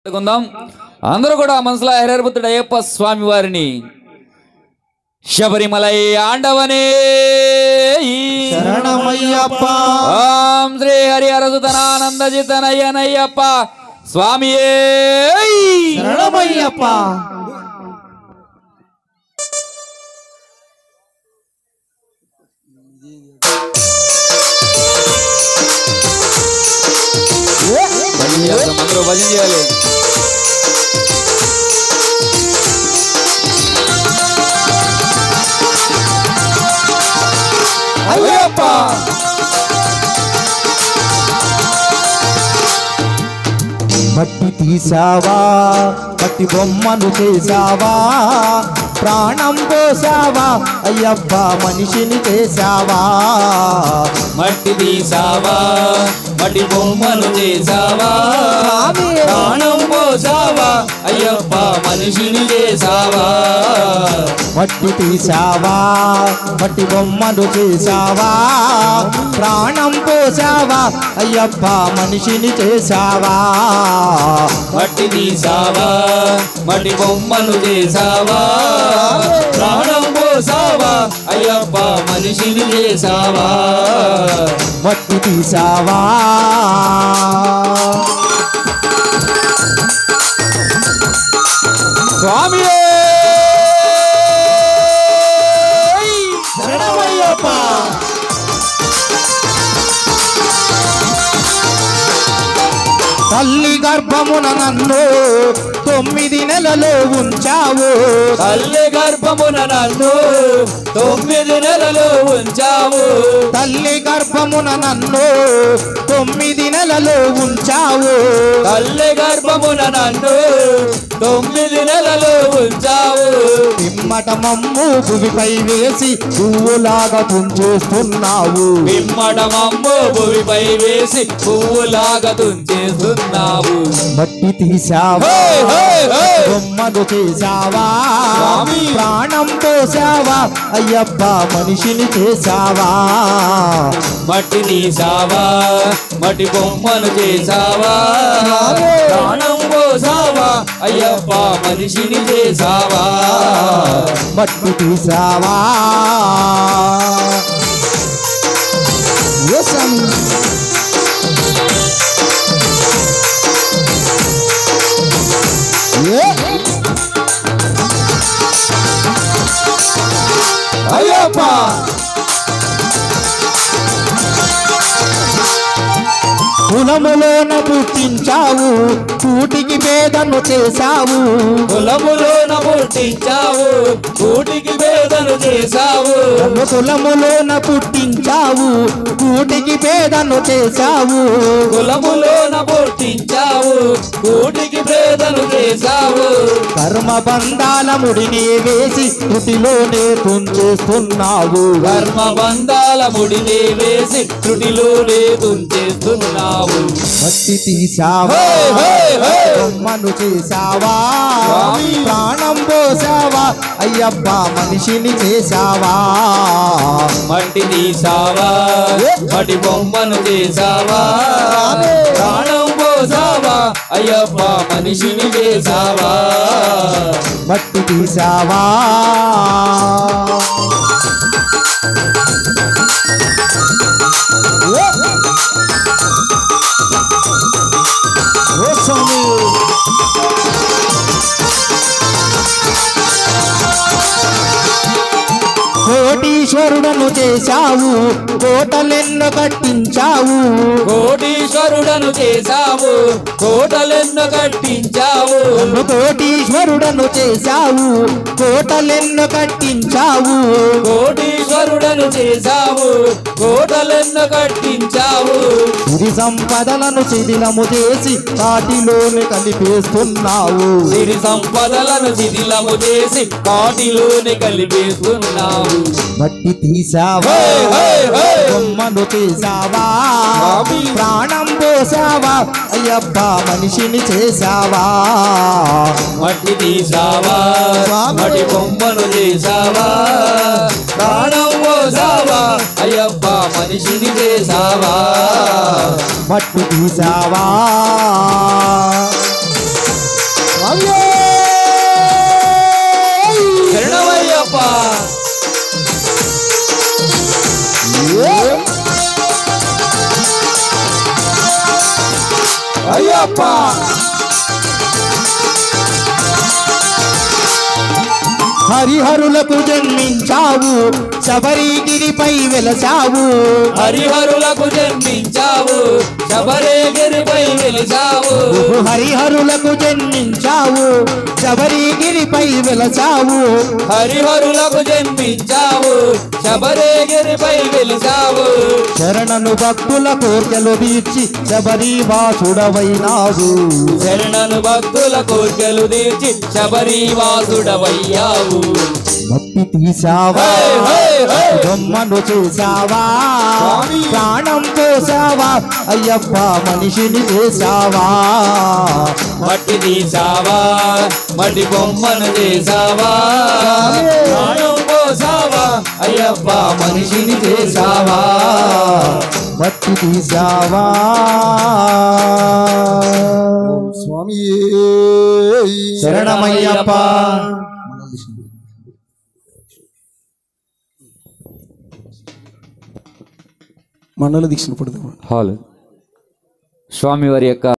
అందరూ కూడా మనసులో హరిహరపుత్రుడు అయ్యప్ప స్వామి వారిని శబరిమలై ఆండవనే శరణమయ్యప్ప ఓం శ్రీ హరిహరసుతనానందజితనయ్యనయ్యప్ప స్వామియే శరణమయ్యప్ప అందరూ భజన చేయాలి. అయ్యప్ప మట్టి తీసావా మట్టి బొమ్మను చేసావా ప్రాణం పోసావా అయ్యప్ప మనిషిని చేసావా మట్టి తీసావా మట్టి బొమ్మను చేసావా ప్రాణం పోసావా అయ్యప్ప మనిషిని చేసావా మట్టి తీసావా మట్టి బొమ్మను చేసావా ప్రాణం పోసావా అయ్యప్ప మనిషిని చేసావా మట్టి తీసావా మట్టి బొమ్మను చేసావా ప్రాణం పోసావా అయ్యప్ప మనిషిని చేసావా మట్టి తీసావా స్వామియే శరణమయ్యప్ప తల్లి గర్భమున నన్ను 9 నెలలు ఉంచావు తల్లి గర్భమున నన్ను 9 నెలలు ఉంచావు తల్లి గర్భమున నన్ను 9 నెలలు ఉంచావు తల్లి గర్భమున నన్ను 9 నెలలు ఉంచావు పిమ్మట మమ్ము భూమిపై వేసి పువ్వులాగా పుంజేస్తున్నావు పిమ్మటమమ్ము భూమిపై వేసి పువ్వులాగా తుంచేస్తున్నావు మట్టి తీసావా హే, హే, హే. బొమ్మను చేసావా స్వామి. ప్రాణం పోసావా అయ్యప్ప మనిషిని చేసావా మట్టి తీసావా మట్టి బొమ్మను చేసావా స్వామి. ప్రాణం పోసావా అయ్యప్ప మనిషిని చేసావా మట్టి తీసావా ఓ స్వామి. ఏ అయ్యప్ప కులములోన పుట్టించావు కూటికి పేదను చేశావు కులములోన పుట్టించావు కూటికి పేదను చేసావు కులములోన పుట్టించావు కూటికి పేదను చేశావు కులములోన పుట్టించావు కూటికి పేదను చేసావు కర్మ బంధాల ముడిని వేసి తుటిలోనే తుంచేస్తున్నావు కర్మ బంధాల ముడిని వేసి త్రుటిలోనే తుంచేస్తున్నావు మట్టి తీసావా హే, హే, హే. బొమ్మను చేసావా స్వామి. ప్రాణం పోసావా అయ్యప్ప మనిషిని చేసావా మట్టి తీసావా మట్టి బొమ్మను చేసావా ప్రాణం పోసావా అయ్యప్ప మనిషిని చేసావా మట్టి తీసావా ఓ స్వామి. కోటీశ్వరుడను చేశావు కోటలెన్నో కట్టించావు కోటీశ్వరుడను చేసావు కోటలెన్నో కట్టించావు కోటీశ్వరుడను చేశావు కోటలెన్నో కట్టించావు కోటీశ్వరుడను చేసావు కోటలెన్నో కట్టించావు సిరి సంపదలను శిథిలము చేసి వాటిలోనే కలిపేస్తున్నావు సిరి సంపదలను శిథిలము చేసి కాటిలోనే కలిపేస్తున్నావు మట్టి తీసావా హే, హే, హే. బొమ్మను చేసావా స్వామి. ప్రాణం పోసావా అయ్యప్ప మనిషిని చేసావా మట్టి తీసావా స్వామి. మట్టి బొమ్మను చేసావా ప్రాణం పోసావా అయ్యప్ప మనిషిని చేసావా మట్టి తీసావా అయ్యప్ప హరిహరులకు జన్మించావు శబరిగిరిపై వెలసావు హరిహరులకు జన్మించావు శబరిగిరిపై వెలిసావు హరిహరులకు జన్మించావు శబరిగిరిపై వెలసావు హరిహరులకు జన్మించావు శబరిగిరిపై వెలిసావు శరణను భక్తుల కోర్కెలు తీర్చి శబరివాసుడవైనావు శరణను భక్తుల కోర్కెలు తీర్చి శబరివాసుడవయ్యావు మట్టి తీసావా బొమ్మను చూసావా ప్రాణం పోసావా అయ్యప్ప మనిషిని చేసావా మట్టి తీసావా మట్టి బొమ్మను చేసావా ప్రాణం పోసావా అయ్యప్ప మనిషిని చేసావా మట్టి తీసావా స్వామి శరణమయ్యప్ప మండల దీక్షను పడదాం స్వామి వారి యొక్క